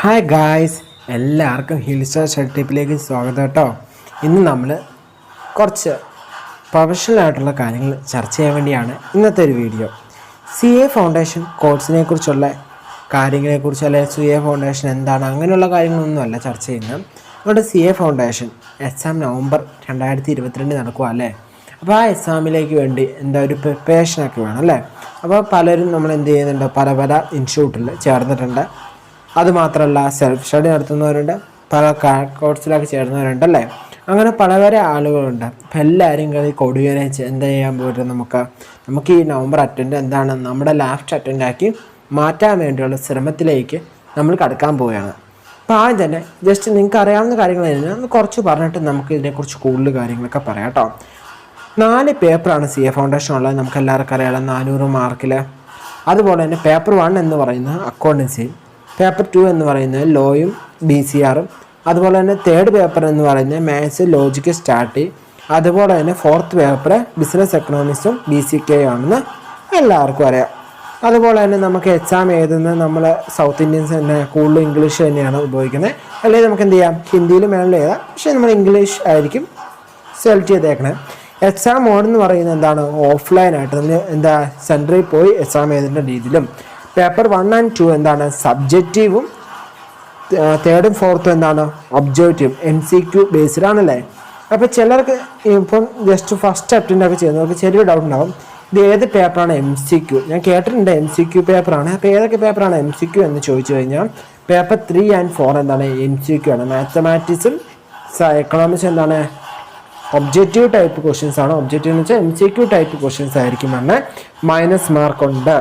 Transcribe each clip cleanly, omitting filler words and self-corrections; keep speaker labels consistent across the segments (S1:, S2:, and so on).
S1: Hi guys, എല്ലാവർക്കും hill star ഷട്ടിപ്പിലേക്ക് സ്വാഗതം കേട്ടോ. ഇന്ന് നമ്മൾ കുറച്ച് പ്രൊഫഷണലായിട്ടുള്ള കാര്യങ്ങൾ ചർച്ച ചെയ്യാൻ വേണ്ടിയാണ് ഇന്നത്തെ ഒരു വീഡിയോ. CA ഫൗണ്ടേഷൻ കോഴ്സിനെ കുറിച്ചുള്ള കാര്യങ്ങളെക്കുറിച്ച്, അല്ലെങ്കിൽ CA ഫൗണ്ടേഷൻ എന്താണ്, അങ്ങനെയുള്ള കാര്യങ്ങളൊന്നുമല്ല ചർച്ച ചെയ്യുന്നത്. നമ്മുടെ CA ഫൗണ്ടേഷൻ എക്സാം നവംബർ 2022 നടക്കുക അല്ലേ. അപ്പോൾ ആ എക്സാമിലേക്ക് വേണ്ടി ഒരു പ്രിപ്പറേഷനൊക്കെ വേണം അല്ലേ. അപ്പോൾ പലരും നമ്മൾ എന്ത് ചെയ്യുന്നുണ്ട്, പല ഇൻസ്റ്റിറ്റ്യൂട്ടിൽ ചേർന്നിട്ടുണ്ട്. അതുമാത്രമല്ല സെൽഫ് സ്റ്റഡി നടത്തുന്നവരുണ്ട്, പല കോഴ്സിലൊക്കെ ചേർന്നവരുണ്ടല്ലേ. അങ്ങനെ പല ആളുകളുണ്ട്. അപ്പോൾ എല്ലാവരും കൊടുകനെ എന്താ ചെയ്യാൻ പോയിട്ട് നമുക്ക് ഈ നവംബർ അറ്റൻഡ് എന്താണ് നമ്മുടെ ലാസ്റ്റ് അറ്റൻഡാക്കി മാറ്റാൻ വേണ്ടിയുള്ള ശ്രമത്തിലേക്ക് നമ്മൾ കടക്കാൻ പോവുകയാണ്. അപ്പോൾ ആദ്യം തന്നെ ജസ്റ്റ് നിങ്ങൾക്ക് അറിയാവുന്ന കാര്യങ്ങൾ തന്നെ കുറച്ച് പറഞ്ഞിട്ട് നമുക്ക് ഇതിനെക്കുറിച്ച് കൂടുതൽ കാര്യങ്ങളൊക്കെ പറയാം കേട്ടോ. 4 പേപ്പറാണ് CA ഫൗണ്ടേഷൻ ഉള്ളത്. നമുക്ക് എല്ലാവർക്കും അറിയാം, 400 മാർക്കിൽ. അതുപോലെ തന്നെ പേപ്പർ 1 എന്ന് പറയുന്നത് അക്കൗണ്ടൻസിയും, പേപ്പർ 2 എന്ന് പറയുന്നത് ലോയും BCRഉം, അതുപോലെ തന്നെ തേർഡ് പേപ്പർ എന്ന് പറയുന്നത് മാത്സ്, ലോജിക്ക്, സ്റ്റാറ്റി, അതുപോലെ തന്നെ 4th പേപ്പർ ബിസിനസ് എക്കണോമിക്സും BCK ആണെന്ന് എല്ലാവർക്കും അറിയാം. അതുപോലെ തന്നെ നമുക്ക് എക്സാം എഴുതുന്നത് നമ്മൾ സൗത്ത് ഇന്ത്യൻസ് തന്നെ കൂടുതലും ഇംഗ്ലീഷ് തന്നെയാണ് ഉപയോഗിക്കുന്നത്. അല്ലെങ്കിൽ നമുക്ക് എന്ത് ചെയ്യാം, ഹിന്ദിയിലും വേണമെങ്കിൽ എഴുതാം, പക്ഷേ നമ്മൾ ഇംഗ്ലീഷ് ആയിരിക്കും സെലക്ട് ചെയ്തേക്കണേ. എക്സാം മോഡ് എന്ന് പറയുന്നത് എന്താണ്, ഓഫ്ലൈനായിട്ട് നമ്മൾ സെൻറ്ററിൽ പോയി എക്സാം എഴുതേണ്ട രീതിയിലും, പേപ്പർ 1 and 2 എന്താണ് സബ്ജക്റ്റീവും, 3rd and 4th എന്താണ് ഒബ്ജക്റ്റീവും, MCQ ബേസ്ഡ് ആണല്ലേ. അപ്പോൾ ചിലർക്ക് ഇപ്പം ജസ്റ്റ് ഫസ്റ്റ് അറ്റൻഡൊക്കെ ചെയ്യുന്നവർക്ക് ചെറിയ ഡൗട്ട് ഉണ്ടാവും, ഇത് ഏത് പേപ്പറാണ് MCQ. ഞാൻ കേട്ടിട്ടുണ്ട് MCQ പേപ്പറാണ്. അപ്പോൾ ഏതൊക്കെ പേപ്പറാണ് MCQ എന്ന് ചോദിച്ചു കഴിഞ്ഞാൽ പേപ്പർ 3 and 4 എന്താണ് MCQ ആണ്. മാത്തമാറ്റിക്സും എക്കണോമിക്സും എന്താണ് ഒബ്ജക്റ്റീവ് ടൈപ്പ് ക്വസ്റ്റ്യൻസ് ആണ്. ഒബ്ജക്റ്റീവ് എന്ന് വെച്ചാൽ MCQ ടൈപ്പ് ക്വസ്റ്റ്യൻസ് ആയിരിക്കും. മൈനസ് മാർക്കുണ്ട്.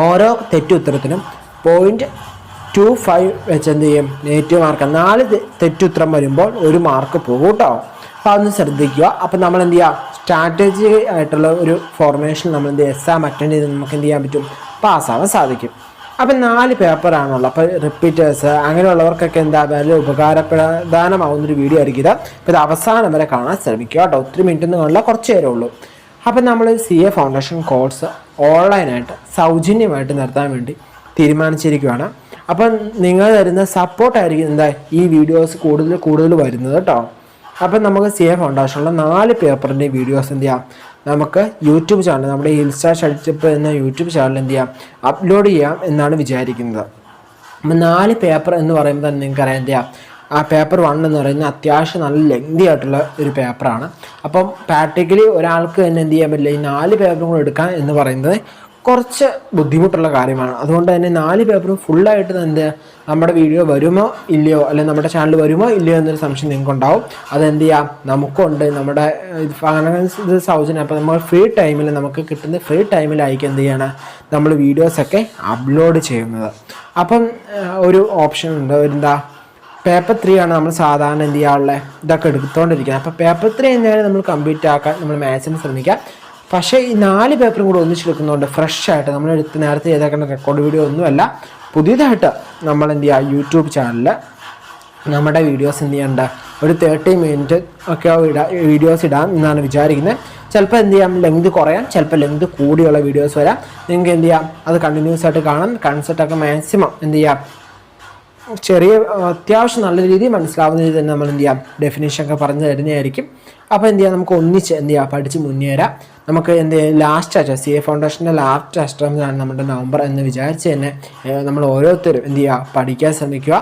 S1: ഓരോ തെറ്റുത്തരത്തിനും 0.25 വെച്ച് എന്ത് ചെയ്യും, നെഗറ്റീവ് മാർക്ക്. 4 തെറ്റുത്തരം വരുമ്പോൾ 1 മാർക്ക് പോകും കേട്ടോ. അപ്പോൾ അതൊന്ന് ശ്രദ്ധിക്കുക. അപ്പോൾ നമ്മൾ എന്ത് ചെയ്യുക, സ്ട്രാറ്റജി ആയിട്ടുള്ള ഒരു ഫോർമേഷൻ നമ്മൾ എന്ത് ചെയ്യുക, എക്സാം അറ്റൻഡ് ചെയ്ത് നമുക്ക് എന്ത് ചെയ്യാൻ പറ്റും, പാസ്സാവാൻ സാധിക്കും. അപ്പം 4 പേപ്പറാണുള്ളത്. അപ്പോൾ റിപ്പീറ്റേഴ്സ് അങ്ങനെയുള്ളവർക്കൊക്കെ വലിയ ഉപകാരപ്രധാനമാവുന്നൊരു വീഡിയോ ആയിരിക്കും ഇത്. അപ്പോൾ ഇത് അവസാനം വരെ കാണാൻ ശ്രമിക്കുക കേട്ടോ. ഒത്തിരി മിനിറ്റൊന്നും കാണില്ല, കുറച്ച് നേരമേ ഉള്ളൂ. അപ്പം നമ്മൾ CA ഫൗണ്ടേഷൻ കോഴ്സ് ഓൺലൈനായിട്ട് സൗജന്യമായിട്ട് നടത്താൻ വേണ്ടി തീരുമാനിച്ചിരിക്കുകയാണ്. അപ്പം നിങ്ങൾ തരുന്ന സപ്പോർട്ടായിരിക്കും ഈ വീഡിയോസ് കൂടുതൽ വരുന്നത് കേട്ടോ. അപ്പം നമുക്ക് CA ഫൗണ്ടേഷനുള്ള 4 പേപ്പറിൻ്റെ വീഡിയോസ് എന്ത് ചെയ്യാം, നമുക്ക് യൂട്യൂബ് ചാനൽ, നമ്മുടെ ഹിൽ സ്റ്റാർ ഷട്ടിപ്പ് എന്ന യൂട്യൂബ് ചാനൽ എന്ത് ചെയ്യാം, അപ്ലോഡ് ചെയ്യാം എന്നാണ് വിചാരിക്കുന്നത്. അപ്പം 4 പേപ്പർ എന്ന് പറയുമ്പോൾ തന്നെ നിങ്ങൾക്കറിയാം എന്ത് ചെയ്യാം, ആ പേപ്പർ 1 എന്ന് പറയുന്നത് അത്യാവശ്യം നല്ല ലെങ്തി ആയിട്ടുള്ള ഒരു പേപ്പറാണ്. അപ്പം പ്രാക്ടിക്കലി ഒരാൾക്ക് തന്നെ എന്ത് ചെയ്യാൻ പറ്റില്ല, ഈ 4 പേപ്പറും കൂടെ എടുക്കാൻ എന്ന് പറയുന്നത് കുറച്ച് ബുദ്ധിമുട്ടുള്ള കാര്യമാണ്. അതുകൊണ്ട് തന്നെ 4 പേപ്പറും ഫുള്ളായിട്ട് തന്നെ നമ്മുടെ വീഡിയോ വരുമോ ഇല്ലയോ, അല്ലെങ്കിൽ നമ്മുടെ ചാനൽ വരുമോ ഇല്ലയോ എന്നൊരു സംശയം നിങ്ങൾക്കുണ്ടാവും. അതെന്ത് ചെയ്യാം, നമുക്കുണ്ട് നമ്മുടെ ഇത് സൗജന്യം. അപ്പോൾ നമ്മൾ ഫ്രീ ടൈമിൽ, നമുക്ക് കിട്ടുന്ന ഫ്രീ ടൈമിലായിരിക്കും എന്ത് ചെയ്യണം, നമ്മൾ വീഡിയോസൊക്കെ അപ്ലോഡ് ചെയ്യുന്നത്. അപ്പം ഒരു ഓപ്ഷൻ ഉണ്ട്, പേപ്പർ 3 ആണ് നമ്മൾ സാധാരണ എന്ത് ചെയ്യാനുള്ള ഇതൊക്കെ എടുത്തുകൊണ്ടിരിക്കുന്നത്. അപ്പോൾ പേപ്പർ 3 എന്നാലും നമ്മൾ കംപ്ലീറ്റ് ആക്കാൻ നമ്മൾ മാത്സിന് ശ്രമിക്കാം. പക്ഷേ ഈ 4 പേപ്പറും കൂടെ ഒന്നിച്ചെടുക്കുന്നതുകൊണ്ട് ഫ്രഷ് ആയിട്ട് നമ്മൾ നേരത്തെ ചെയ്തേക്കുന്ന റെക്കോർഡ് വീഡിയോ ഒന്നുമല്ല, പുതിയതായിട്ട് നമ്മൾ എന്ത് ചെയ്യുക, യൂട്യൂബ് ചാനലിൽ നമ്മുടെ വീഡിയോസ് എന്ത് ചെയ്യേണ്ട ഒരു 30 മിനിറ്റ് ഒക്കെ വീഡിയോസ് ഇടാം എന്നാണ് വിചാരിക്കുന്നത്. ചിലപ്പോൾ എന്ത് ചെയ്യാം, ലെങ്ത് കുറയാം, ചിലപ്പോൾ ലെങ്ത് കൂടിയുള്ള വീഡിയോസ് വരാം. നിങ്ങൾക്ക് എന്ത് ചെയ്യാം, അത് കണ്ടിന്യൂസ് ആയിട്ട് കാണാം. കൺസെപ്റ്റൊക്കെ മാക്സിമം എന്ത് ചെയ്യാം, ചെറിയ അത്യാവശ്യം നല്ല രീതിയിൽ മനസ്സിലാവുന്ന രീതിയിൽ തന്നെ നമ്മൾ എന്ത് ചെയ്യാം, ഡെഫിനേഷനൊക്കെ പറഞ്ഞു തരുന്നതായിരിക്കും. അപ്പോൾ എന്ത് ചെയ്യാം, നമുക്ക് ഒന്നിച്ച് എന്ത് ചെയ്യാം, പഠിച്ച് മുന്നേറാം. നമുക്ക് എന്ത് ചെയ്യാം, ലാസ്റ്റ് CA ഫൗണ്ടേഷൻ്റെ ലാസ്റ്റ് അറ്റംപ്റ്റാണ് നമ്മുടെ നവംബർ എന്ന് വിചാരിച്ച് തന്നെ നമ്മൾ ഓരോരുത്തരും എന്ത് ചെയ്യുക, പഠിക്കാൻ ശ്രമിക്കുക.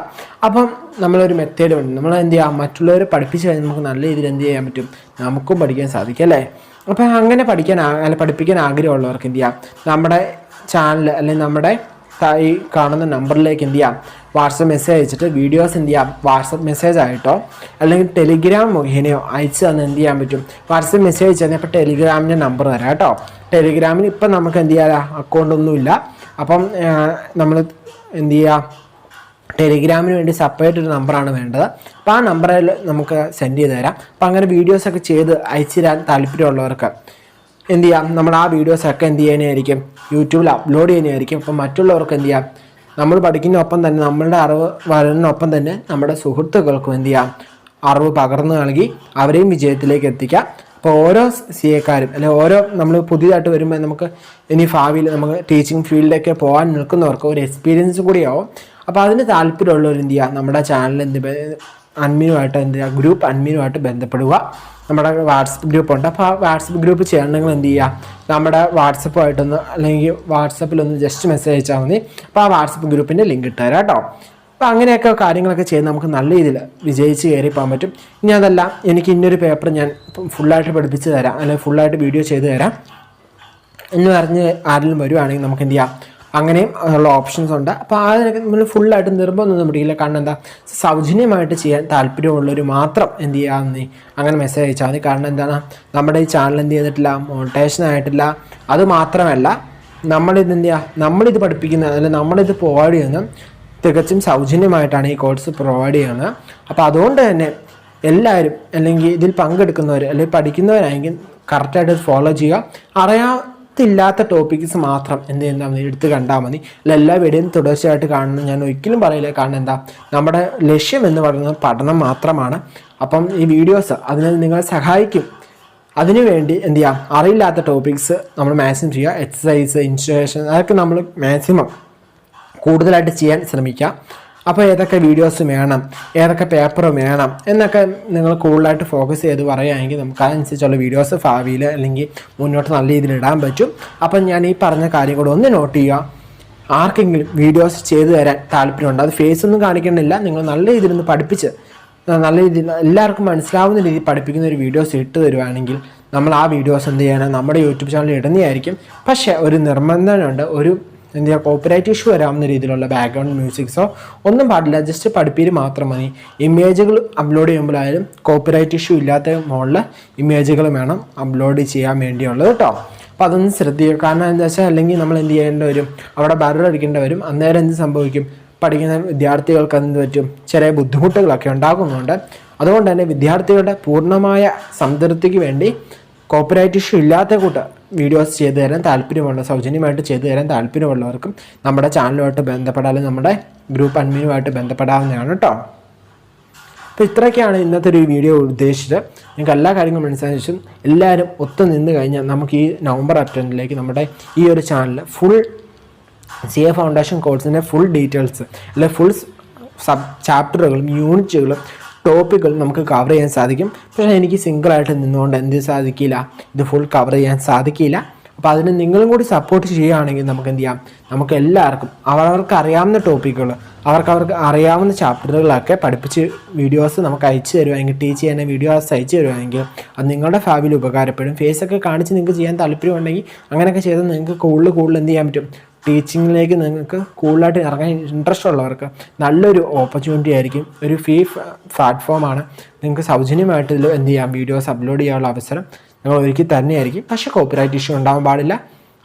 S1: അപ്പം നമ്മളൊരു മെത്തേഡ് ഉണ്ട്, നമ്മൾ എന്ത് ചെയ്യുക, മറ്റുള്ളവരെ പഠിപ്പിച്ച് കഴിഞ്ഞാൽ നമുക്ക് നല്ല രീതിയിൽ എന്ത് ചെയ്യാൻ പറ്റും, നമുക്കും പഠിക്കാൻ സാധിക്കും അല്ലേ. അപ്പോൾ അങ്ങനെ പഠിപ്പിക്കാൻ ആഗ്രഹമുള്ളവർക്ക് എന്ത് ചെയ്യാം, നമ്മുടെ ചാനൽ അല്ലെങ്കിൽ നമ്മുടെ ഈ കാണുന്ന നമ്പറിലേക്ക് എന്ത് ചെയ്യാം, വാട്സപ്പ് മെസ്സേജ് അയച്ചിട്ട് വീഡിയോസ് എന്ത് ചെയ്യാം, വാട്സപ്പ് മെസ്സേജ് ആയിട്ടോ അല്ലെങ്കിൽ ടെലിഗ്രാം മുഖേനയോ അയച്ച് തന്ന് എന്ത് ചെയ്യാൻ പറ്റും, വാട്സപ്പ് മെസ്സേജ് അയച്ചു തന്നെ. ഇപ്പോൾ ടെലിഗ്രാമിൻ്റെ നമ്പർ തരാം കേട്ടോ. ടെലിഗ്രാമിൽ ഇപ്പം നമുക്ക് എന്ത് ചെയ്യാം, അക്കൗണ്ടൊന്നുമില്ല. അപ്പം നമ്മൾ എന്ത് ചെയ്യുക, ടെലിഗ്രാമിന് വേണ്ടി സെപ്പറേറ്റ് ഒരു നമ്പറാണ് വേണ്ടത്. അപ്പോൾ ആ നമ്പറിൽ നമുക്ക് സെൻഡ് ചെയ്ത് തരാം. അപ്പം അങ്ങനെ വീഡിയോസൊക്കെ ചെയ്ത് അയച്ചു തരാൻ താല്പര്യമുള്ളവർക്ക് എന്ത് ചെയ്യാം, നമ്മൾ ആ വീഡിയോസൊക്കെ എന്ത് ചെയ്യാനായിരിക്കും, യൂട്യൂബിൽ അപ്ലോഡ് ചെയ്യാനായിരിക്കും. അപ്പം മറ്റുള്ളവർക്ക് എന്ത് ചെയ്യാം, നമ്മൾ പഠിക്കുന്നതിനൊപ്പം തന്നെ നമ്മളുടെ അറിവ് വരുന്നതിനൊപ്പം തന്നെ നമ്മുടെ സുഹൃത്തുക്കൾക്കും എന്ത് ചെയ്യാം, അറിവ് പകർന്നു നൽകി അവരെയും വിജയത്തിലേക്ക് എത്തിക്കാം. അപ്പോൾ ഓരോ CAക്കാരും അല്ലെങ്കിൽ ഓരോ നമ്മൾ പുതിയതായിട്ട് വരുമ്പോൾ നമുക്ക് ഇനി ഭാവിയിൽ നമുക്ക് ടീച്ചിങ് ഫീൽഡിലേക്ക് പോകാൻ നിൽക്കുന്നവർക്ക് ഒരു എക്സ്പീരിയൻസ് കൂടിയാവും. അപ്പോൾ അതിന് താല്പര്യമുള്ളവർ എന്ത് ചെയ്യുക, നമ്മുടെ ചാനൽ അഡ്മിനുമായിട്ട് എന്ത് ചെയ്യുക, ഗ്രൂപ്പ് അഡ്മിനുമായിട്ട് ബന്ധപ്പെടുക. നമ്മുടെ വാട്സപ്പ് ഗ്രൂപ്പുണ്ട്. അപ്പോൾ ആ വാട്സപ്പ് ഗ്രൂപ്പ് ചെയ്യണമെങ്കിൽ എന്ത് ചെയ്യുക, നമ്മുടെ വാട്സപ്പുമായിട്ടൊന്ന് അല്ലെങ്കിൽ വാട്സപ്പിലൊന്ന് ജസ്റ്റ് മെസ്സേജ് അയച്ചാൽ മതി. അപ്പോൾ ആ വാട്സപ്പ് ഗ്രൂപ്പിൻ്റെ ലിങ്ക് ഇട്ട് തരാം കേട്ടോ. അപ്പോൾ അങ്ങനെയൊക്കെ കാര്യങ്ങളൊക്കെ ചെയ്ത് നമുക്ക് നല്ല രീതിയിൽ വിജയിച്ച് കയറി പോകാൻ പറ്റും. ഇനി അതല്ല, എനിക്ക് ഇന്നൊരു പേപ്പർ ഞാൻ ഫുള്ളായിട്ട് പഠിപ്പിച്ച് തരാം അല്ലെങ്കിൽ ഫുള്ളായിട്ട് വീഡിയോ ചെയ്ത് തരാം എന്ന് പറഞ്ഞ് ആരെങ്കിലും വരുവാണെങ്കിൽ നമുക്ക് എന്ത് ചെയ്യാം, അങ്ങനെയും ഉള്ള ഓപ്ഷൻസ് ഉണ്ട്. അപ്പോൾ അതിനൊക്കെ നമ്മൾ ഫുള്ളായിട്ട് നിർബന്ധമൊന്നും പിടിക്കില്ല. കാരണം എന്താ, സൗജന്യമായിട്ട് ചെയ്യാൻ താല്പര്യമുള്ളവർ മാത്രം എന്ത് ചെയ്യാമെന്ന് അങ്ങനെ മെസ്സേജ് അയച്ചാൽ മതി. കാരണം എന്താണ്, നമ്മുടെ ഈ ചാനൽ എന്ത് ചെയ്തിട്ടില്ല, മോണിറ്റൈസേഷൻ ആയിട്ടില്ല. അത് മാത്രമല്ല, നമ്മളിത് എന്ത് ചെയ്യുക, നമ്മളിത് പഠിപ്പിക്കുന്നത് അല്ലെങ്കിൽ നമ്മളിത് പ്രൊവൈഡ് ചെയ്യുന്നത് തികച്ചും സൗജന്യമായിട്ടാണ് ഈ കോഴ്സ് പ്രൊവൈഡ് ചെയ്യുന്നത്. അപ്പോൾ അതുകൊണ്ട് തന്നെ എല്ലാവരും അല്ലെങ്കിൽ ഇതിൽ പങ്കെടുക്കുന്നവർ അല്ലെങ്കിൽ പഠിക്കുന്നവരാണെങ്കിൽ കറക്റ്റായിട്ട് ഫോളോ ചെയ്യുക. ഇല്ലാത്ത ടോപ്പിക്സ് മാത്രം എന്ത് ചെയ്യുന്ന എടുത്ത് കണ്ടാൽ മതി. അല്ല എല്ലാ വീഡിയോയും തുടർച്ചയായിട്ട് കാണണം ഞാൻ ഒരിക്കലും പറയില്ല. കാരണം എന്താ, നമ്മുടെ ലക്ഷ്യം എന്ന് പറയുന്നത് പഠനം മാത്രമാണ്. അപ്പം ഈ വീഡിയോസ് അതിന് നിങ്ങളെ സഹായിക്കും. അതിനുവേണ്ടി എന്ത് ചെയ്യാം, അറിയില്ലാത്ത ടോപ്പിക്സ് നമ്മൾ മാക്സിമം ചെയ്യുക. എക്സസൈസ്, ഇൻസ്ട്രക്ഷൻ, അതൊക്കെ നമ്മൾ മാക്സിമം കൂടുതലായിട്ട് ചെയ്യാൻ ശ്രമിക്കുക. അപ്പോൾ ഏതൊക്കെ വീഡിയോസ് വേണം, ഏതൊക്കെ പേപ്പർ വേണം എന്നൊക്കെ നിങ്ങൾ കൂടുതലായിട്ട് ഫോക്കസ് ചെയ്ത് പറയുകയാണെങ്കിൽ നമുക്ക് അതനുസരിച്ചുള്ള വീഡിയോസ് ഭാവിയിൽ അല്ലെങ്കിൽ മുന്നോട്ട് നല്ല രീതിയിൽ ഇടാൻ പറ്റും. അപ്പം ഞാൻ ഈ പറഞ്ഞ കാര്യം കൂടെ ഒന്ന് നോട്ട് ചെയ്യുക. ആർക്കെങ്കിലും വീഡിയോസ് ചെയ്തു തരാൻ താല്പര്യമുണ്ട്, അത് ഫേസ് ഒന്നും കാണിക്കണമെന്നില്ല, നിങ്ങൾ നല്ല രീതിയിൽ ഒന്ന് പഠിപ്പിച്ച് നല്ല രീതിയിൽ എല്ലാവർക്കും മനസ്സിലാവുന്ന രീതിയിൽ പഠിപ്പിക്കുന്ന ഒരു വീഡിയോസ് ഇട്ട് തരുവാണെങ്കിൽ നമ്മൾ ആ വീഡിയോസ് എന്ത് ചെയ്യാനാണ് നമ്മുടെ യൂട്യൂബ് ചാനലിൽ ഇടുന്നതായിരിക്കും. പക്ഷേ ഒരു നിർബന്ധമുണ്ട്, ഒരു എന്ത് ചെയ്യുക, കോപ്പിറൈറ്റ് ഇഷ്യൂ വരാവുന്ന രീതിയിലുള്ള ബാക്ക്ഗ്രൗണ്ട് മ്യൂസിക്സോ ഒന്നും പാടില്ല. ജസ്റ്റ് പഠിപ്പീര് മാത്രം മതി. ഇമേജുകൾ അപ്ലോഡ് ചെയ്യുമ്പോഴായാലും കോപ്പിറൈറ്റ് ഇഷ്യൂ ഇല്ലാത്ത മോഡലിൽ ഇമേജുകൾ വേണം അപ്ലോഡ് ചെയ്യാൻ വേണ്ടിയുള്ളത് കേട്ടോ. അപ്പോൾ അതൊന്ന് ശ്രദ്ധിക്കുക. കാരണം എന്താ വെച്ചാൽ അല്ലെങ്കിൽ നമ്മൾ എന്ത് ചെയ്യേണ്ടി വരും, അവിടെ ബാരർ അടിക്കേണ്ടി വരും. അന്നേരം എന്ത് സംഭവിക്കും, പഠിക്കുന്ന വിദ്യാർത്ഥികൾക്ക് എന്ത് പറ്റും, ചെറിയ ബുദ്ധിമുട്ടുകളൊക്കെ ഉണ്ടാകുന്നുണ്ട്. അതുകൊണ്ട് തന്നെ വിദ്യാർത്ഥികളുടെ പൂർണ്ണമായ സംതൃപ്തിക്ക് വേണ്ടി കോപ്പിറൈറ്റ് ഇഷ്യൂ ഇല്ലാത്ത കൂട്ട് വീഡിയോസ് ചെയ്തു തരാൻ താല്പര്യമുള്ള, സൗജന്യമായിട്ട് ചെയ്തു തരാൻ താല്പര്യമുള്ളവർക്കും നമ്മുടെ ചാനലുമായിട്ട് ബന്ധപ്പെടാനും നമ്മുടെ ഗ്രൂപ്പ് അഡ്മിനുമായിട്ട് ബന്ധപ്പെടാവുന്നതാണ് കേട്ടോ. അപ്പോൾ ഇത്രയൊക്കെയാണ് ഇന്നത്തെ ഒരു വീഡിയോ ഉദ്ദേശിച്ചത്. നിങ്ങൾക്ക് എല്ലാ കാര്യങ്ങളും മനസ്സിലാക്കി എല്ലാവരും ഒത്തു നിന്ന് കഴിഞ്ഞാൽ നമുക്ക് ഈ നവംബർ അറ്റൻഡിലേക്ക് നമ്മുടെ ഈ ഒരു ചാനൽ ഫുൾ CA ഫൗണ്ടേഷൻ കോഴ്സിൻ്റെ ഫുൾ ഡീറ്റെയിൽസ് അല്ലെങ്കിൽ ഫുൾ സബ് ചാപ്റ്ററുകളും യൂണിറ്റുകളും ടോപ്പിക്കുകൾ നമുക്ക് കവർ ചെയ്യാൻ സാധിക്കും. പക്ഷേ എനിക്ക് സിംഗിളായിട്ട് നിന്നുകൊണ്ട് എന്ത് സാധിക്കില്ല, ഇത് ഫുൾ കവർ ചെയ്യാൻ സാധിക്കില്ല. അപ്പോൾ അതിന് നിങ്ങളും കൂടി സപ്പോർട്ട് ചെയ്യുകയാണെങ്കിൽ നമുക്ക് എന്ത് ചെയ്യാം, നമുക്ക് എല്ലാവർക്കും അവർക്ക് അറിയാവുന്ന ടോപ്പിക്കുകൾ അവർക്ക് അറിയാവുന്ന ചാപ്റ്ററുകളൊക്കെ പഠിപ്പിച്ച് വീഡിയോസ് നമുക്ക് അയച്ചു തരുവാണെങ്കിൽ, ടീച്ച് ചെയ്യുന്ന വീഡിയോസ് അയച്ചു തരുവാണെങ്കിൽ അത് നിങ്ങളുടെ ഭാവിയിൽ ഉപകാരപ്പെടും. ഫേസൊക്കെ കാണിച്ച് നിങ്ങൾക്ക് ചെയ്യാൻ താല്പര്യമുണ്ടെങ്കിൽ അങ്ങനെയൊക്കെ ചെയ്താൽ നിങ്ങൾക്ക് കൂടുതൽ എന്ത് ചെയ്യാൻ പറ്റും, ടീച്ചിങ്ങിലേക്ക് നിങ്ങൾക്ക് കൂടുതലായിട്ട് ഇറങ്ങാൻ ഇൻട്രസ്റ്റ് ഉള്ളവർക്ക് നല്ലൊരു ഓപ്പർച്യൂണിറ്റി ആയിരിക്കും. ഒരു ഫ്രീ പ്ലാറ്റ്ഫോമാണ്. നിങ്ങൾക്ക് സൗജന്യമായിട്ട് ഇതിൽ എന്ത് ചെയ്യാം, വീഡിയോസ് അപ്ലോഡ് ചെയ്യാനുള്ള അവസരം നിങ്ങൾ ഒരുക്കി തന്നെയായിരിക്കും. പക്ഷേ കോപ്പിറൈറ്റ് ഇഷ്യൂ ഉണ്ടാകാൻ പാടില്ല.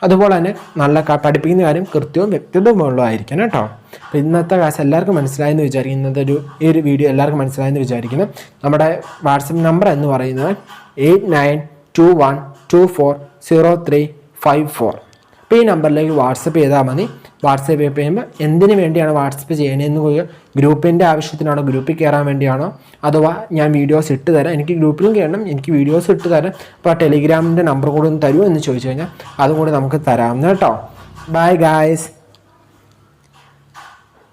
S1: അതുപോലെ തന്നെ നല്ല പഠിപ്പിക്കുന്ന കാര്യം കൃത്യവും വ്യക്തതയുമുള്ളതായിരിക്കണം കേട്ടോ. അപ്പോൾ ഇന്നത്തെ ക്ലാസ് എല്ലാവർക്കും മനസ്സിലായെന്ന് വിചാരിക്കും. ഈ ഒരു വീഡിയോ എല്ലാവർക്കും മനസ്സിലായെന്ന് വിചാരിക്കുന്നു. നമ്മുടെ വാട്സപ്പ് നമ്പർ എന്ന് പറയുന്നത് 8921240354. അപ്പോൾ ഈ നമ്പറിലേക്ക് വാട്സപ്പ് ചെയ്താൽ മതി. വാട്സപ്പ് ചെയ്യുമ്പോൾ എന്തിനു വേണ്ടിയാണ് വാട്സപ്പ് ചെയ്യണമെന്ന്, ഗ്രൂപ്പിൻ്റെ ആവശ്യത്തിനാണോ, ഗ്രൂപ്പിൽ കയറാൻ വേണ്ടിയാണോ, അഥവാ ഞാൻ വീഡിയോസ് ഇട്ട് തരാം, എനിക്ക് ഗ്രൂപ്പിലും കയറണം, എനിക്ക് വീഡിയോസ് ഇട്ട് തരാം, അപ്പോൾ ടെലിഗ്രാമിൻ്റെ നമ്പർ കൂടെ ഒന്ന് തരുമോ എന്ന് ചോദിച്ചു കഴിഞ്ഞാൽ അതും കൂടി നമുക്ക് തരാമെന്ന് കേട്ടോ. Bye guys.